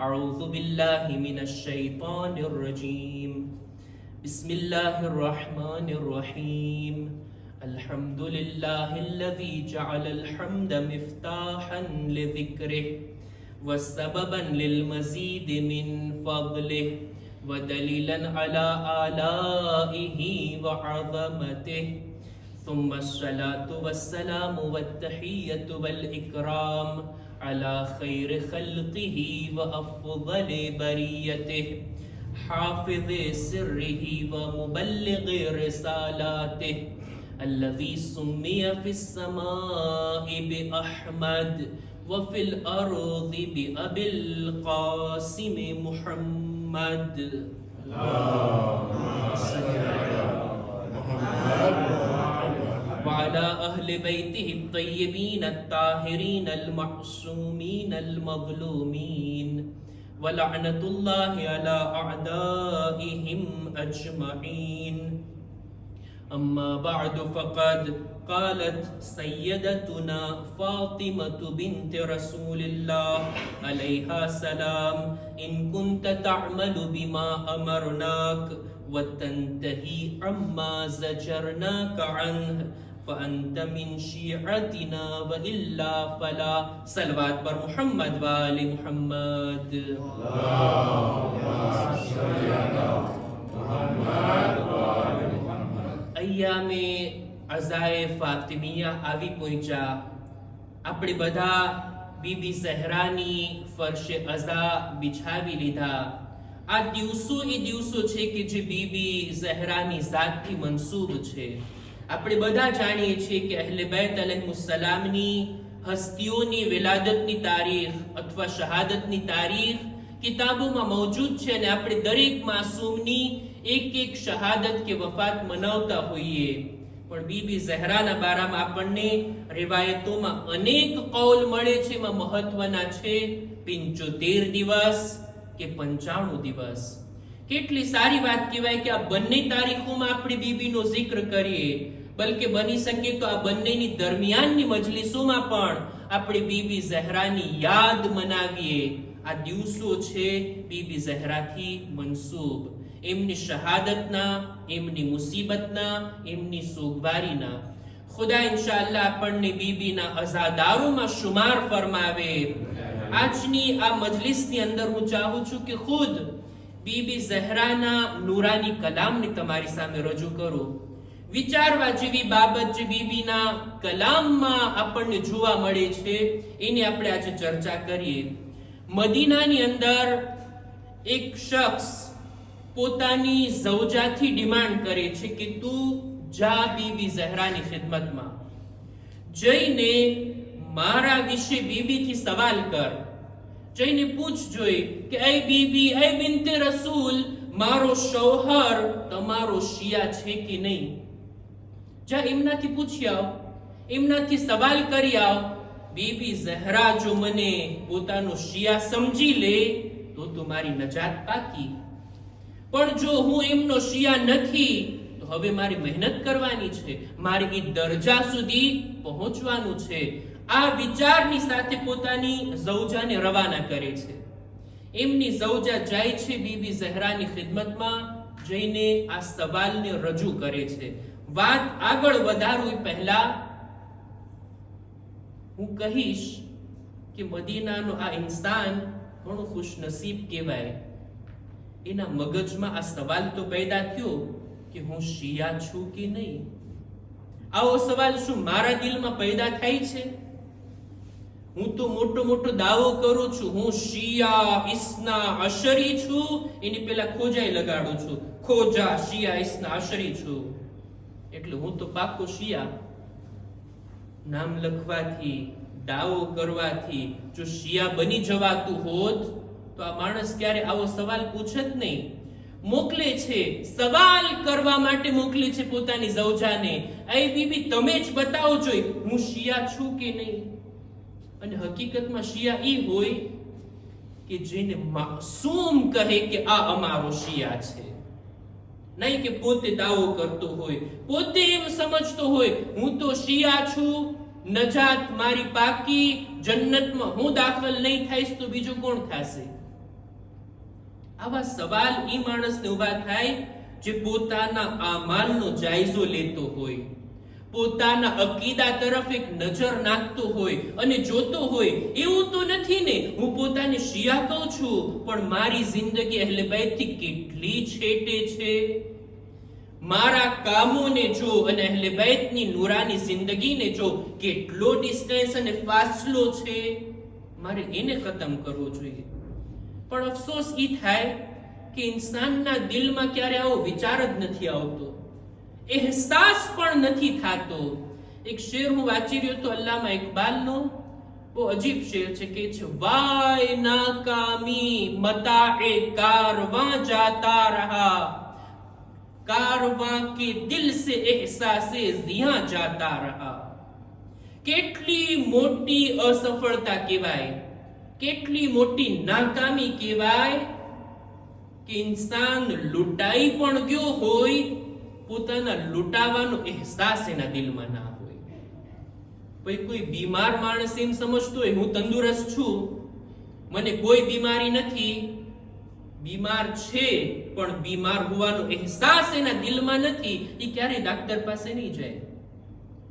أعوذ بالله من الشيطان الرجيم بسم الله الرحمن الرحيم الحمد لله الذي جعل الحمد مفتاحا لذكره وسببا للمزيد من فضله ودليلا على آلائه وعظمته ثم الصلاة والسلام والتحية والإكرام على خير خلقه وأفضل بريته حافظ سره ومبلغ رسالاته الذي سمي في السماء بأحمد وفي الأرض بأبي القاسم محمد اللهم صل على محمد وعلى أهل بيته الطيبين الطاهرين المعصومين المظلومين ولعنة الله على أعدائهم أجمعين أما بعد فقد قالت سيدتنا فاطمة بنت رسول الله عليها السلام إن كنت تعمل بما أمرناك وتنتهي عما زجرناك عنه فأنت من شيعتنا وإلا فلا صلوات بر محمد وآل محمد اللهم صل على محمد وآل محمد أيامي અઝાએ ફાતિમિયા આવી પહોંચ્યા. આપણે બધા બીબી ઝહરાની ફરશે અઝા બિછાવી લીધા. આ દિવસો એ દિવસો છે કે જે બીબી ઝહરાની ઝાતથી મનસૂબ છે. આપણે બધા જાણીએ છીએ કે અહલે બેત અલૈહિસ્સલામની હસ્તીઓની વિલાદતની તારીખ અથવા શહાદતની તારીખ કિતાબોમાં મૌજૂદ છે અને આપણે દરેક માસૂમની એક એક શહાદત કે વફાત મનાવતા હોઈએ. પણ બીબી ઝહરાના બારામાં આપણને રિવાયતોમાં અનેક કૌલ મળે છે. એમાં મહત્વના છે 75 દિવસ કે 95 દિવસ. કેટલી સારી વાત કહેવાય કે આ બંને તારીખોમાં આપણે બીબીનો જિક્ર કરીએ. બલકે બની શકે તો આ બંનેની દરમિયાનની મજલિસોમાં પણ આપણે બીબી ઝહરાની યાદ મનાવીએ. આ દિવસો છે બીબી ઝહરાથી મનસૂબ. એમની શહાદતના, એમની મુસીબતના, એમની સોગવારીના. ખુદા ઇન્શાઅલ્લાહ આપણને બીબીના અઝાદારોમાં શુમાર ફરમાવે. આજની આ મજલિસની અંદર હું ચાહું છું કે ખુદ બીબી ઝહરાના નૂરાની કલામને તમારી સામે રજૂ કરું. વિચારવા જેવી બાબત જે બીબીના કલામમાં આપણને જોવા મળે છે એની આપણે આજે ચર્ચા કરીએ. મદીનાની અંદર એક શખ્સ પોતાની ઝૌજાથી ડિમાન્ડ કરે છે કે તું જા બીબી ઝહરાની ખિદમતમાં જઈને મારા વિશે બીબીથી સવાલ કર. જઈને પૂછ જોઈ કે એ બીબી, એ બિન્તે રસૂલ, મારો શૌહર તમારો શિયા છે કે નહીં. જા એમનાથી પૂછી આવ, એમનાથી સવાલ કરી આવ. બીબી ઝહરા જો મને પોતાનો શિયા સમજી લે તો તમારી નજાત પાકી. પણ જો હું એમનો શિયા નથી તો હવે મારી મહેનત કરવાની છે, મારી એ દરજા સુધી પહોંચવાનું છે. આ વિચારની સાથે પોતાની ઝૌજાને રવાના કરે છે. એમની ઝૌજા જાય છે બીબી ઝહરાની ખિદમતમાં. જઈને આ સવાલને રજૂ કરે છે. વાત આગળ વધારું એ પહેલા હું કહીશ કે મદીનાનો આ ઇન્સાન ઘણો ખુશનસીબ કહેવાય. એના મગજમાં આ સવાલ તો પેદા થયો કે હું શિયા છું કે નહીં. આવો સવાલ શું મારા દિલમાં પેદા થાય છે? હું તો મોટો મોટો દાવો કરું છું હું શિયા, ઇસ્ના, અશરી છું. એની પેલા ખોજાઈ લગાડું છું, ખોજા, શિયા, ઇસ્ના, અશરી છું. એટલે હું તો પાકો શિયા. નામ લખવાથી, દાવો કરવાથી જો શિયા બની જવાતું હોત તો આ માણસ ક્યારે આવો સવાલ પૂછત નહીં. મોકલે છે, સવાલ કરવા માટે મોકલે છે પોતાની ઝૌજાને. એ બીબી તમે જ બતાવો જોઈ હું શિયા છું કે નહીં. અને હકીકતમાં શિયા ઈ હોય કે જેને માસૂમ કહે કે આ અમારો શિયા છે. નહીં કે પોતે દાવો કરતો હોય, પોતે એમ સમજતો હોય હું તો શિયા છું, નજાત મારી પાકી, જન્નતમાં હું દાખલ નહીં થઈશ તો બીજું કોણ થશે? આવા સવાલ ઈ માણસને ઊભા થાય જે પોતાના આમાલનો જાયજો લેતો હોય, પોતાના અકીદા તરફ એક નજર નાખતો હોય અને જોતો હોય, એવું તો નથી ને હું પોતાને શિયા કહું છું પણ મારી જિંદગી અહલે બેતથી કેટલી છેટે છે, મારા કામોને જો અને અહલે બેતની નૂરાની જિંદગીને જો કેટલો ડિસ્ટન્સ અને ફાસલો છે, મારે એને ખતમ કરવો જોઈએ. પણ અફસોસ ઈ થાય કે ઇન્સાનના દિલમાં ક્યારે આવો વિચાર જ નથી આવતો, અહેસાસ પણ નથી થતો. એક શેર હું વાંચી રહ્યો તો અલ્લામા ઇકબાલનો, બહુ અજીબ શેર છે કે છે વાય નાકામી મતાએ કારવાં જાતા રહા, કારવાં કે દિલ સે એહસાસે ઝિયાં જાતા રહા. કેટલી મોટી અસફળતા કહેવાય, કેટલી મોટી નાકામી કહેવાય કે ઇન્સાન લૂંટાઈ પણ ગયો હોય, પોતાના લૂંટાવાનો અહેસાસ એના દિલમાં ના હોય. ભાઈ કોઈ બીમાર માણસ એમ સમજતો હોય હું તંદુરસ્ત છું, મને કોઈ બીમારી નથી, બીમાર છે પણ બીમાર હોવાનો અહેસાસ એના દિલમાં નથી, એ ક્યારે ડાક્ટર પાસે નહીં જાય,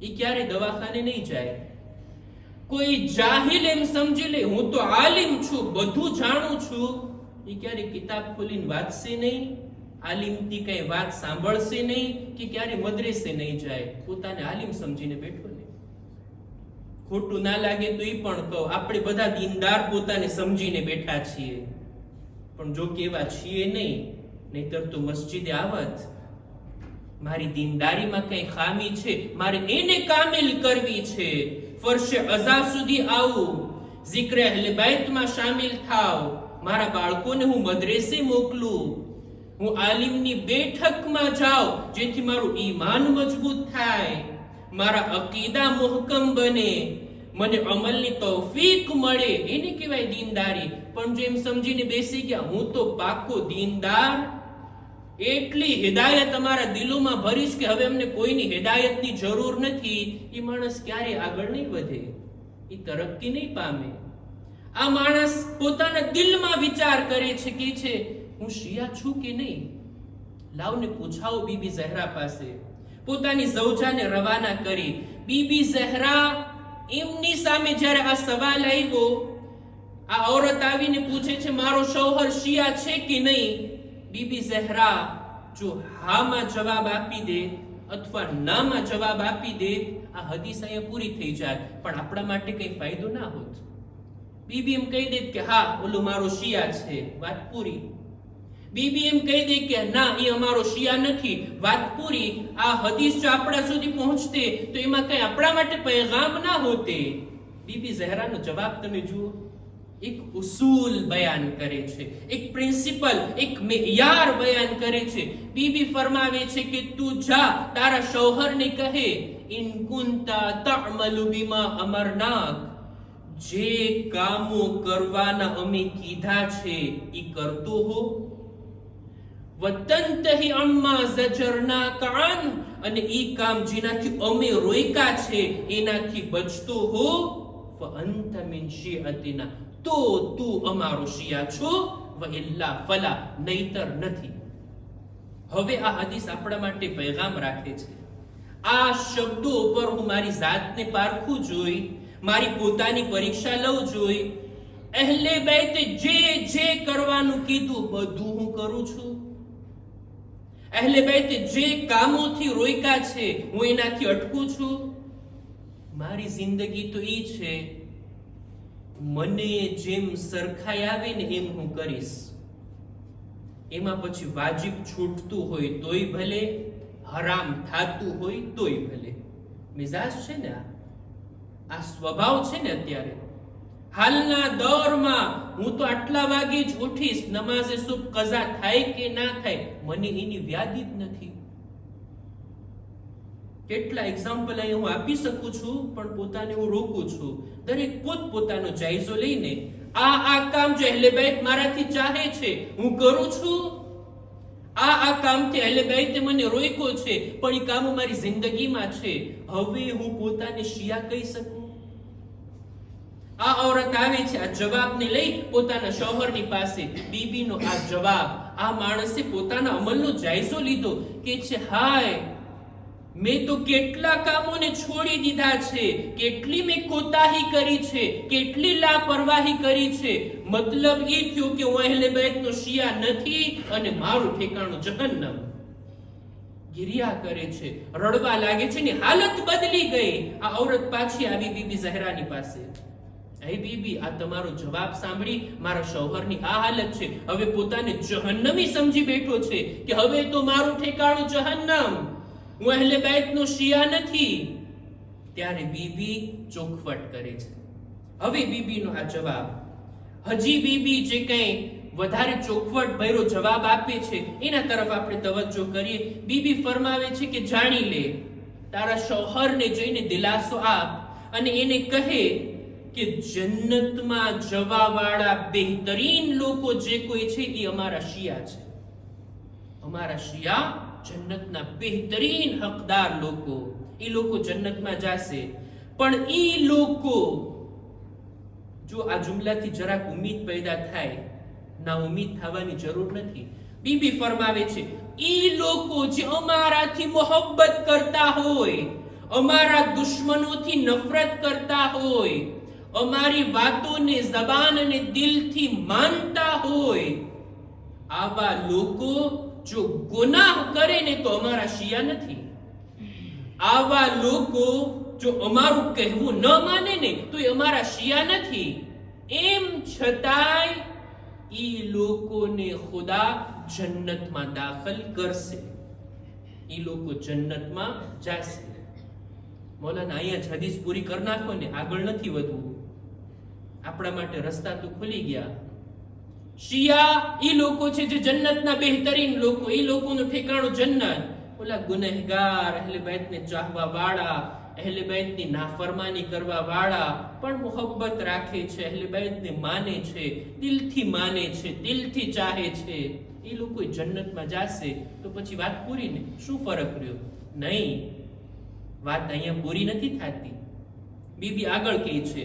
એ ક્યારે દવાખાને નહીં જાય. કોઈ જાહિલ એમ સમજી લે હું તો આલિમ છું, બધું જાણું છું, એ ક્યારે કિતાબ ખોલીને વાંચશે નહીં, આલિમથી કઈ વાત સાંભળશે નહીં, કે ક્યારે મદ્રેસે નહીં જાય, પોતાને આલિમ સમજીને બેઠો ને. ખોટું ના લાગે તો એ પણ કહો, આપણે બધા દીનદાર પોતાને સમજીને બેઠા છીએ, પણ જો કેવા છીએ નહીં, નહીતર તો મસ્જિદે આવત. મારી દીનદારીમાં કઈ ખામી છે, મારે એને કામિલ કરવી છે, ફરશે અઝા સુધી આવું, zikr અહલે બેતમાં શામિલ થાવ, મારા બાળકોને હું મદ્રેસે મોકલું, હું આલિમની બેઠકમાં જાઉં જેથી મારું ઈમાન મજબૂત થાય, મારા અકીદા મુહકમ બને, મને અમલની તૌફીક મળે, એને કહેવાય દીનદારી. પણ જો એમ સમજીને બેસી ગયા હું તો પાકો દીનદાર, એટલી હિદાયત અમારા દિલોમાં ભરીશ કે હવે અમને કોઈની હિદાયતની જરૂર નથી, એ માણસ ક્યારે આગળ નહીં વધે, એ તરક્કી નહીં પામે. આ માણસ પોતાના દિલમાં વિચાર કરે છે કે છે હું શિયા છું કે નહીં, લાવને પૂછાવો બીબી ઝહરા પાસે. પોતાની ઝૌજાને રવાના કરી. બીબી ઝહરા એમની સામે જ્યારે આ સવાલ આવ્યો, આ ઔરત આવીને પૂછે છે મારો શૌહર શિયા છે કે નહીં, બીબી ઝહરા જો હામાં જવાબ આપી દે અથવા નામાં જવાબ આપી દે, આ હદીસ અહીંયા પૂરી થઈ જાય, પણ આપણા માટે કઈ ફાયદો ના હોત. બીબી એમ કહી દે કે હા ઓલો મારો શિયા છે, વાત પૂરી. બીબી એમ કહી દે કે ના એ અમારો શિયા નથી, વાત પૂરી. આ હદીસ જો આપણા સુધી પહોંચતે તો એમાં કઈ આપણા માટે પૈગામ ના હોતે. બીબી ઝહરાનો જવાબ તમે જુઓ, એક ઉસૂલ બયાન કરે છે, એક પ્રિન્સિપલ, એક મેયાર બયાન કરે છે. બીબી ફરમાવે છે કે તું જા તારા શૌહરને કહે ઇન કુંતા તઅમલુ બીમા અમરનાક, જે કામો કરવાના અમે કીધા છે ઈ કરતો હો, વતંતહી અમ્મા ઝજરનાક અન, અને ઈ કામ જેનાથી અમે રોક્યા છે એનાથી બચતો હો, ફઅંત મિન શિઅતિના, તો તું અમારો શિયા છો, વઇલ્લા ફલા, નહીતર નથી. હવે આ હદીસ આપણા માટે પૈગામ રાખે છે. આ શબ્દો ઉપર હું મારી જાતને પારખું જોઈ, મારી પોતાની પરીક્ષા લઉં જોઈ. અહલે બેતે જે કરવાનું કીધું બધું હું કરું છું. અહલે બેતે જે કામોથી રોક્યા છે હું એનાથી અટકું છું. મારી જિંદગી તો ઈ છે, મને જેમ સરખાઈ આવે ને એમ હું કરીશ. એમાં પછી વાજિબ છૂટતું હોય તોય ભલે, હરામ થાતું હોય તોય ભલે. મિજાજ છે ને, આ સ્વભાવ છે ને. અત્યારે હાલના દૌરમાં હું તો આટલા વાગે જ ઉઠીશ, નમાઝે સુબહ કઝા થાય કે ના થાય મને એની વ્યાધિ જ નથી. કેટલા એક્ઝામ્પલ અહીં હું આપી શકું છું, પણ પોતાને હું રોકું છું. દરેક પોતપોતાનો જાયજો લઈને આ કામ જો અહલે બેત મારાથી ચાહે છે હું કરું છું, આ કામથી અહલે બેતે મને રોક્યો છે પણ એ કામ મારી જિંદગીમાં છે, હવે હું પોતાને શિયા કહી શકું? આ औरत આવે છે આ જવાબને લઈ પોતાના શોહરની પાસે. બીબીનો આ જવાબ, આ માણસે પોતાના અમલનો જાયજો લીધો કે છે હાય, મેં તો કેટલા કામોને છોડી દીધા છે, કેટલી મેં કોતાહી કરી છે, કેટલી લાપરવાહી કરી છે. મતલબ એ થયો કે હું અહેલે બેતનો શિયા નથી અને મારું ઠેકાણું જહન્નમ. ગિરિયા કરે છે, રડવા લાગે છે ને હાલત બદલી ગઈ. આ औरत પાછી આવી બીબી ઝહરાની પાસે. હે બીબી, આ તમારો જવાબ સાંભળી મારા શૌહરની આ હાલત છે. હવે પોતાને જહન્નમી સમજી બેઠો છે કે હવે તો મારું ઠેકાણું જહન્નમ, હું અહેલે બેતનો શિયા નથી. ત્યારે બીબી ચોખવટ કરે છે. હવે બીબીનો આ જવાબ, હજી બીબી જે કંઈ વધારે ચોખવટ ભર્યો જવાબ આપે છે એના તરફ આપણે તવજ્જો કરીએ. બીબી ફરમાવે છે કે જાણી લે, તારા શૌહરને જઈને દિલાસો આપ અને એને કહે કે જન્નતમાં જવા વાળા બહેતરીન લોકો જે કોઈ છે એ અમારા શિયા છે. અમારા શિયા જન્નતના બહેતરીન હકદાર લોકો, એ લોકો જન્નતમાં જશે. પણ એ લોકો, જો આ જુમલાથી જરાક ઉમ્મીદ પેદા થાય, ના ઉમ્મીદ થવાની જરૂર નથી. બીબી ફરમાવે છે, એ લોકો જે અમારાથી મોહબ્બત કરતા હોય, અમારા દુશ્મનોથી નફરત કરતા હોય, અમારી વાતોને જબાન અને દિલથી માનતા હોય, આવા લોકો જો ગુનાહ કરે ને તો અમારા શિયા નથી. આવા લોકો જો અમારું કહેવું ન માને ને તો એ અમારા શિયા નથી. એમ છતાંય ઈ લોકોને ખુદા જન્નતમાં દાખલ કરશે, ઈ લોકો જન્નતમાં જશે. મૌલાના અહીંયા જ હદીસ પૂરી કરી નાખો ને, આગળ નથી વધવું. આપણા માટે રસ્તા તો ખુલી ગયા. શિયા ઈ લોકો છે જે જન્નતના બહેતરીન લોકો, ઈ લોકોનું ઠેકાણું જન્નત. ઓલા ગુનેહગાર, અહેલે બેતને ચાહવા વાળા, અહેલે બેતની નાફરમાની કરવા વાળા પણ મોહબ્બત રાખે છે, અહેલે બેતને માને છે, દિલથી માને છે, દિલથી ચાહે છે, એ લોકો જન્નતમાં જાશે. તો પછી વાત પૂરી ને, શું ફરક રહ્યો? નહીં, વાત અહીંયા પૂરી નથી થતી. બીબી આગળ કહે છે,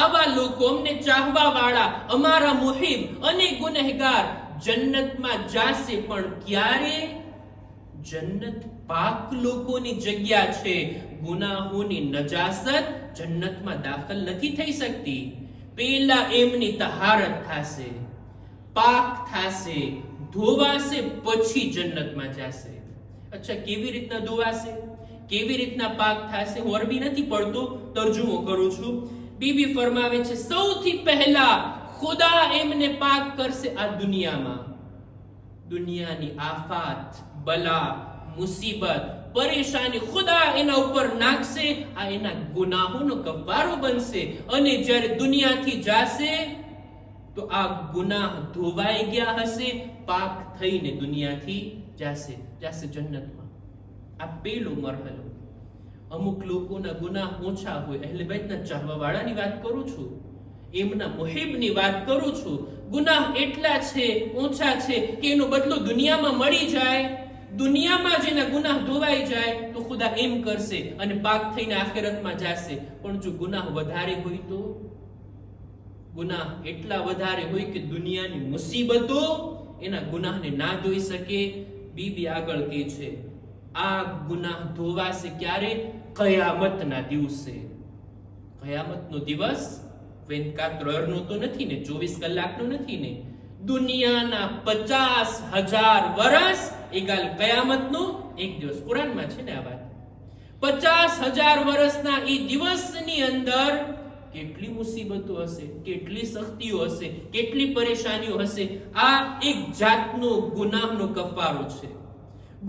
આવા લોકો, અમને ચાહવા વાળા, અમારા મુહિબ અને ગુનેહગાર જન્નતમાં જાશે. પણ ક્યારે? જન્નત પાક લોકોની જગ્યા છે. ગુનાહોની નજાસત જન્નતમાં દાખલ નથી થઈ શકતી. પહેલા એમની તહારત થશે, પાક થશે, ધોવાશે, પછી જન્નતમાં જશે. અચ્છા, કેવી રીતના ધોવાશે, કેવી રીતના પાક થશે? હું અરબી નથી પડતો, તર્જુમો કરું છું. બીબી ફરમાવે છે, સૌથી પહેલા ખુદા એમને પાક કરશે આ દુનિયામાં. દુનિયાની આફાત, બલા, મુસીબત, પરેશાની ખુદા એના ઉપર નાખશે. આ એના ગુનાહોનો કફારો બનશે. અને જ્યારે દુનિયાથી જાશે તો આ ગુનાહ ધોવાઈ ગયા હશે, પાક થઈને દુનિયાથી જાશે જન્નતમાં. આ પેલો મરહલો. અમુક લોકોના ગુનાહ ઓછા હોય, અહેલે બેતના ચાહવા વાળાની વાત કરું છું, એમના મુહિબની વાત કરું છું. ગુનાહ એટલા છે, ઓછા છે કે એનો બદલો દુનિયામાં મળી જાય. દુનિયામાં જેના ગુનાહ ધોવાઈ જાય તો ખુદા એમ કરશે અને પાક થઈને આખિરતમાં જશે. પણ જો ગુનાહ વધારે હોય તો, ગુનાહ એટલા વધારે હોય કે દુનિયાની મુસીબતો એના ગુનાહને ના ધોઈ શકે. બીબી આગળ કહે છે, આ ગુનાહ ધોવાશે ક્યારે? કયામતના દિવસે. કયામતનો દિવસ 24 હોરનો તો નથી ને, 24 કલાકનો નથી ને. દુનિયાના 50,000 વર્ષ એગાલ કયામતનો એક દિવસ. કુરાનમાં છે ને આ વાત. 50,000 વર્ષના એ દિવસની અંદર કેટલી મુસીબતો હશે, કેટલી સખ્તીઓ હશે, કેટલી પરેશાનીઓ હશે. આ એક જાતનો ગુનાહનો કફારો છે.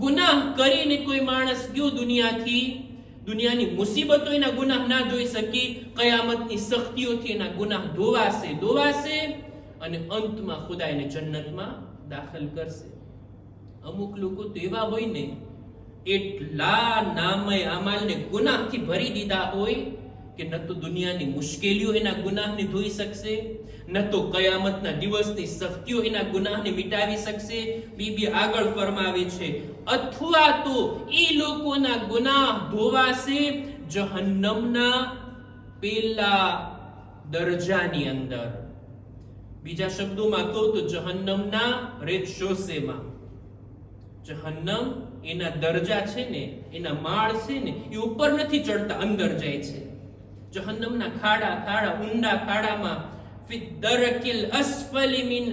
ગુનાહ કરીને કોઈ માણસ ગયો દુનિયાથી, દુનિયાની મુસીબતો એના ગુનાહ ના ધોઈ શકી, કયામતની સખ્તીઓથી એના ગુનાહ ધોવાશે અને અંતમાં ખુદા એને જન્નતમાં દાખલ કરશે. અમુક લોકો તો એવા હોય ને, એટલા નામે અમાલને ગુનાહથી ભરી દીધા હોય કે ન તો દુનિયાની મુશ્કેલીઓ એના ગુનાહને ધોઈ શકશે, ન તો કયામતના દિવસની સખ્તીઓ એના ગુનાહને મિટાવી શકશે. બીબી આગળ ફરમાવે છે, અથવા તો એ લોકોના ગુનાહ ધોવાશે જહન્નમના પેલા દરજાની અંદર. બીજા શબ્દોમાં કહું તો જહન્નમના રેતશોષેમાં. જહન્નમ એના દરજા છે ને, એના માળ છે ને, એ ઉપર નથી ચડતા, અંદર જાય છે. જહન્નમના ખાડા ખાડા, ઊંડા ખાડામાં ફિ દરકિલ અસ્ફલી મિન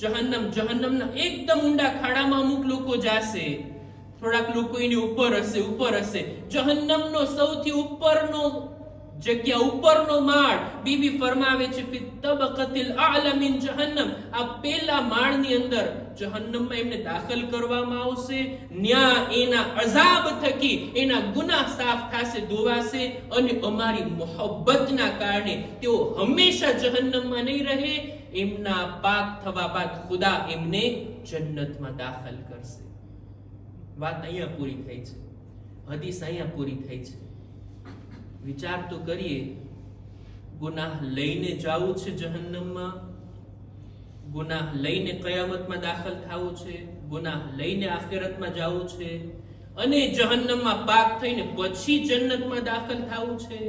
જહન્નમ, જહન્નમના એકદમ ઊંડા ખાડામાં અમુક લોકો જાશે. થોડાક લોકો એની ઉપર હશે. જહન્નમનો સૌથી ઉપરનો જગ્યા, ઉપરનો માળ, બીબી ફરમાવે છે ફિ તબકતિલ અઅલા મિન જહન્નમ, આ પેલા માળની અંદર જહન્નમમાં એમને દાખલ કરવામાં આવશે. ન્યા એના અઝાબ થકી એના ગુનાહ સાફ થશે, ધોવાશે, અને અમારી મોહબ્બતના કારણે તેઓ હંમેશા જહન્નમમાં નહીં રહે. એમના પાક થવા બાદ ખુદા એમને જન્નતમાં દાખલ કરશે. વાત અહીંયા પૂરી થઈ છે, હદીસ અહીંયા પૂરી થઈ છે. વિચાર તો કરીએ, ગુનાહ લઈને જાવું છે જહન્નમમાં, ગુનાહ લઈને કયામતમાં દાખલ થવું છે, ગુનાહ લઈને આખિરતમાં જાવું છે, અને જહન્નમમાં પાક થઈને પછી જન્નતમાં દાખલ થવું છે,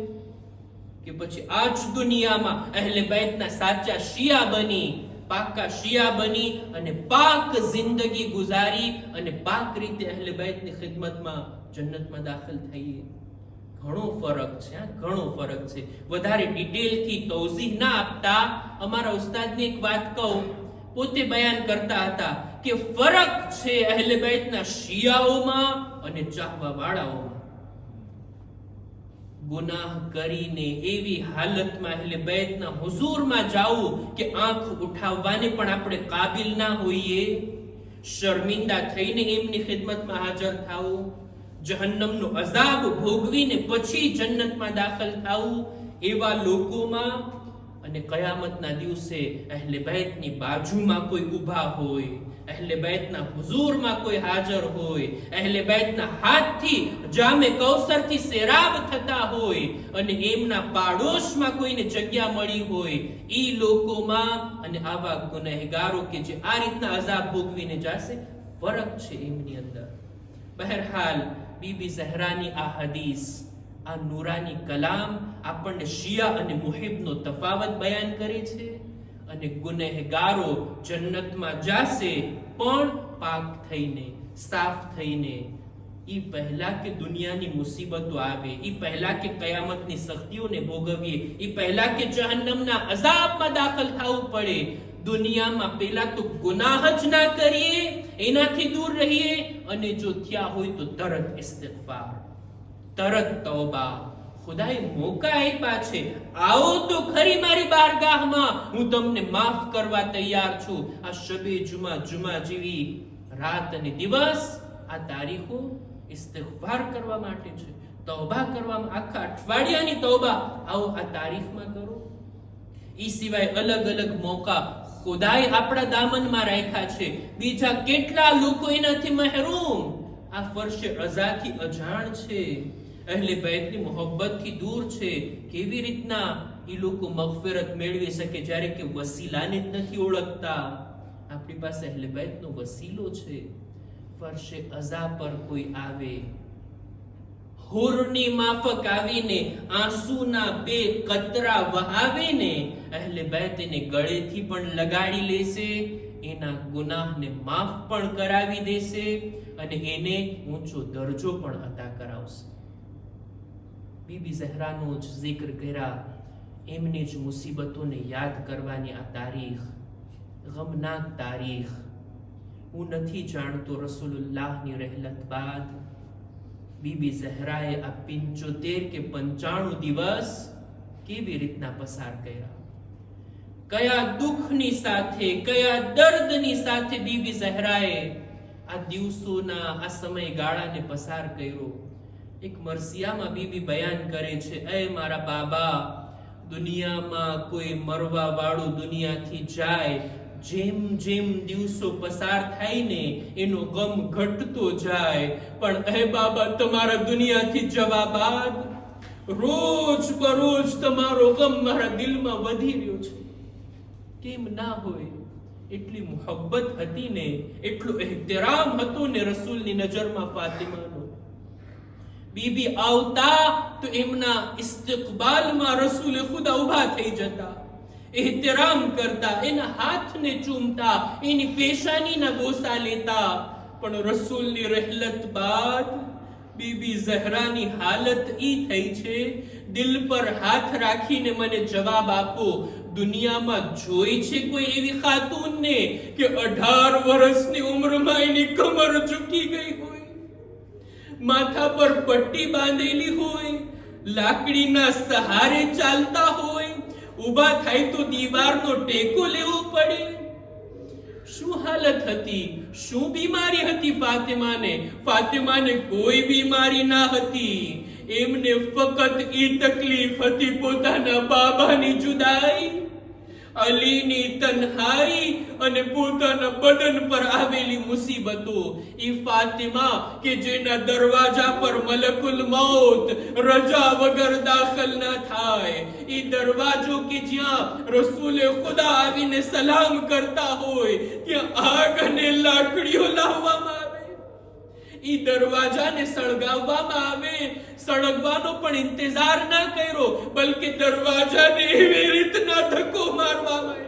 કે પછી આ જ દુનિયામાં અહેલે બેતના સાચા શિયા બની, પાકા શિયા બની અને પાક જિંદગી ગુજારી અને પાક રીતે અહેલે બેતની ખિદમતમાં જન્નતમાં દાખલ થઈએ. ઘણો ફરક છે, ઘણો ફરક છે. વધારે ડિટેલથી તૌઝીહ ના આપતા અમારા ઉસ્તાદને એક વાત કહું, પોતે બયાન કરતા હતા કે ફરક છે અહેલે બેતના શિયાઓમાં અને ચાહવા વાળાઓમાં. ગુનાહ કરીને એવી હાલતમાં અહેલે બેતના હુઝુરમાં જાવું કે આંખ ઉઠાવવાને પણ આપણે કાબિલ ના હોઈએ, શર્મિંદા થઈને એમની ખિદમતમાં હાજર થાવું, જહન્નમનો અઝાબ ભોગવીને પછી જન્નતમાં દાખલ થાવું, એવા લોકોમાં અને કયામતના દિવસે અહેલે બેતની બાજુમાં કોઈ ઊભા હોય, અહેલે બેતના હુઝુરમાં કોઈ હાજર હોય, અહેલે બેતના હાથથી જામે કૌસરથી સેરાબ થતા હોય અને એમના પાડોશમાં કોઈને જગ્યા મળી હોય, ઈ લોકોમાં અને આવા ગુનેહગારો કે જે આ રીતના અઝાબ ભોગવીને જાશે, ફરક છે એમની અંદર. બહરહાલ બીબી ઝહરાની આ હદીસ, આ નૂરાની કલામ આપણને શિયા અને મુહિબનો તફાવત બયાન કરે છે. અને ગુનેહગારો જન્નતમાં જાશે પણ પાક થઈને, સાફ થઈને. ઈ પહેલા કે દુનિયાની મુસીબતો આવે, ઈ પહેલા કે કયામતની સખ્તીઓને ભોગવીએ, ઈ પહેલા કે જહન્નમના અઝાબમાં દાખલ થવું પડે, દુનિયામાં પેલા તો ગુનાહ જ ના કરીએ, એનાથી દૂર રહીએ, અને જો થયા હોય તો તરત ઇસ્તિગફાર, તરત તૌબા. ખુદાએ મોકા આપ્યા છે, આવો તો ખરી મારી બારગાહમાં, હું તમને માફ કરવા તૈયાર છું. આ શબે જુમા, જુમા જેવી રાત અને દિવસ, આ તારીખો ઇસ્તિગફાર કરવા માટે છે, તૌબા કરવામાં. આખા અઠવાડિયાની તૌબા આવો આ તારીખમાં કરો. ઈ સિવાય અલગ અલગ મોકા ખુદાએ આપણા દામનમાં રાખ્યા છે. બીજા કેટલા લોકો એનાથી મહેરૂમ, આ ફર્શે રઝાથી અજાણ છે, અહેલે બેતની મોહબ્બતથી દૂર છે. કેવી રીતના એ લોકો મગફિરત મેળવી શકે જ્યારે કે વસીલાને જ નથી ઓળખતા? આપણી પાસે અહેલે બેતનો વસીલો છે. ફર્શે અઝા પર કોઈ આવે, હુરની માફક આવીને આંસુના બે કતરા વહાવીને અહેલે બેત એને ગળેથી પણ લગાડી લેશે, એના ગુનાહને માફ પણ કરાવી દેશે અને એને ઊંચો દરજ્જો પણ અતા કરાવશે. બીબી ઝહરાનો જ zikr કર્યા, એમની જ મુસીબતોને યાદ કરવાની આ તારીખ, ગમનાક તારીખ. હું નથી જાણતો રસૂલુલ્લાહની રહેલત બાદ બીબી ઝહરાએ આ 75 કે 95 દિવસ કેવી રીતના પસાર કર્યા, કયા દુઃખની સાથે, કયા દર્દની સાથે બીબી ઝહરાએ આ દિવસોના આ સમયગાળાને પસાર કર્યો. એક મરસિયામાં બીબી બયાન કરે છે, એ મારા બાબા, દુનિયામાં કોઈ મરવા વાળું દુનિયાથી જાય, જેમ જેમ દિવસો પસાર થાય ને એનો ગમ ઘટતો જાય, પણ એ બાબા તમારા દુનિયાથી જવા બાદ રોજ બરોજ તમારો ગમ મારા દિલમાં વધી રહ્યો છે. કેમ ના હોય? એટલી મુહબ્બત હતી ને, એટલો એહતરામ હતો ને રસૂલની નજરમાં ફાતિમાનો. બીબી આવતા તો એમના ઇસ્તિકબાલમાં રસૂલ ખુદા ઉભા થઈ જતા, એહતરામ કરતા, એના હાથને ચૂમતા, એની પેશાનીના બોસા લેતા. પણ રસૂલની રહેલત બાદ બીબી ઝહરાની હાલત ઈ થઈ છે, દિલ પર હાથ રાખીને મને જવાબ આપો, દુનિયામાં જોઈ છે કોઈ એવી ખાતુનને કે 18 વર્ષની ઉંમરમાં એની કમર ઝૂકી ગઈ હોય, માથા પર પટ્ટી બાંધેલી હોય, લાકડીના સહારે ચાલતા હોય, ઊભા થાય તો દીવારનો ટેકો લેવો પડે? શું હાલત હતી, શું બીમારી હતી ફાતિમાને? ફાતિમાને કોઈ બીમારી ના હતી, એમને ફક્ત ઈ તકલીફ હતી પોતાના બાબાની જુદાઈ, અલીની તન્હાઈ અને પોતાના બદન પર આવેલી મુસીબતો. ઈ ફાતિમા કે જેના દરવાજા પર મલકુલ મૌત રજા વગર દાખલ ના થાય, ઈ દરવાજો કે જ્યાં રસૂલે ખુદા આવીને સલામ કરતા હોય ત્યાં આગ અને લાકડીઓ લાવવામાં આવે, ઈ દરવાજાને સળગાવવામાં આવે, સળગવાનો પણ ઇંતજાર ના કર્યો, બલકે દરવાજાને એવી રીતના ધક્કો મારવામાં આવ્યો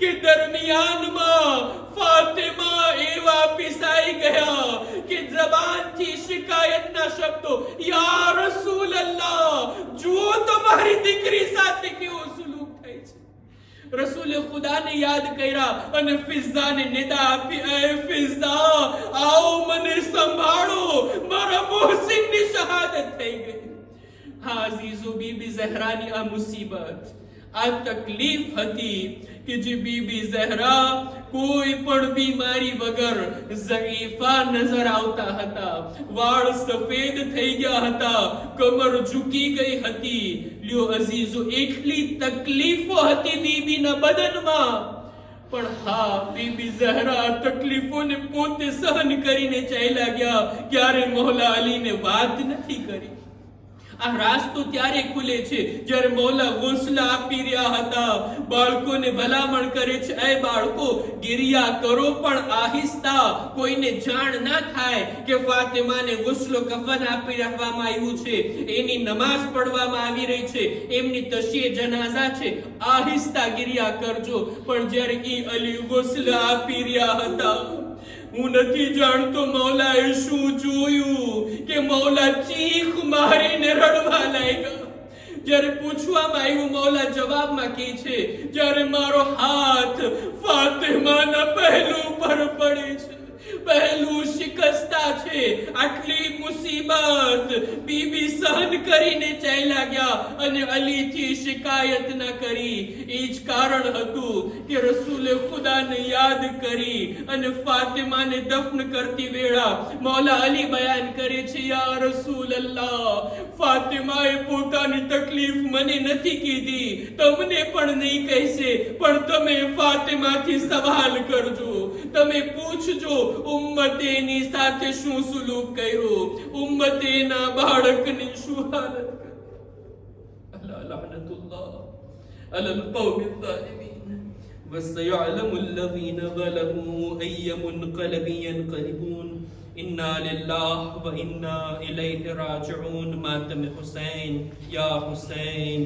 કે દરમિયાનમાં ફાતિમા એવા પીસાઈ ગયા કે જબાનથી શિકાયતના શબ્દો, યા રસૂલ અલ્લાહ, જુઓ તમારી દીકરી સાથે કેવો સુલુક થાય છે. રસૂલે ખુદાને યાદ કર્યા અને ફિઝાને નિદા આપી, એ ફિઝા, આવો મને સંભાળો, મારા મોહસિનની શહાદત થઈ ગઈ. હા અઝીઝો, બીબી ઝહરાની આ મુસીબત, આ તકલીફ હતી કે જે બીબી ઝહરા કોઈ પણ બીમારી વગર ઝઈફા નજર આવતા હતા, વાળ સફેદ થઈ ગયા હતા, કમર ઝૂકી ગઈ હતી. લ્યો અઝીઝો, એટલી તકલીફો હતી બીબીના બદનમાં, પણ હા બીબી ઝહરા તકલીફોને પોતે સહન કરીને ચાલ્યા ગયા, ક્યારે મૌલા અલીને વાત નથી કરી. આ રાસ તો ત્યારે ખુલે છે જ્યારે મૌલા ગોસલા આપી રહ્યા હતા, બાળકોને ભલામણ કરે છે, એ બાળકો ગિરિયા કરો પણ આહિસ્તા, કોઈને જાણ ના થાય કે ફાતિમાને ગુસ્લો કફન આપી રાખવામાં આવ્યું છે, એની નમાઝ પઢવામાં આવી રહી છે, એમની તશીએ જનાઝા છે, આહિસ્તા ગિરિયા કરજો. પણ જ્યારે ઈ અલી ગુસ્લા આપી રહ્યા હતા, હું નથી જાણતો મૌલાએ શું જોયું કે મૌલા ચીખ મારીને રડવા લાગ્યા. જ્યારે પૂછવામાં આવ્યું, મૌલા જવાબમાં કહે છે, જ્યારે મારો હાથ ફાતિમાના પહેલું પર પડે છે, પહેલું શિકસ્તા છે, આટલી મુસીબત બીબી સહન કરીને ચાલ્યા ગયા અને અલીથી શિકાયત ન કરી. એ જ કારણ હતું કે રસૂલે ખુદાને યાદ કરી અને ફાતિમાને દફન કરતી વેળા મૌલા અલી બયાન કરે છે, યા રસૂલ અલ્લાહ, ફાતિમાએ પોતાની તકલીફ મને નથી કીધી, તમને પણ નહીં કહેશે, પણ તમે ફાતિમાથી સવાલ કરજો, તમે પૂછજો ઉમ્મતેની સાથે શું સુલુક કર્યો, ઉમ્મતેના બાળકની શું હાલત કરી. અલા લઅનતુલ્લાહ અલલ કૌમિઝ ઝાલિમીન વસયઅલમુલ લઝીના ઝલમુ અય્ય મુન્કલબિન યન્કલિબૂન. इन्ना लिल्लाह व इन्ना इलैहि राजिऊन. मातम हुसैन या हुसैन.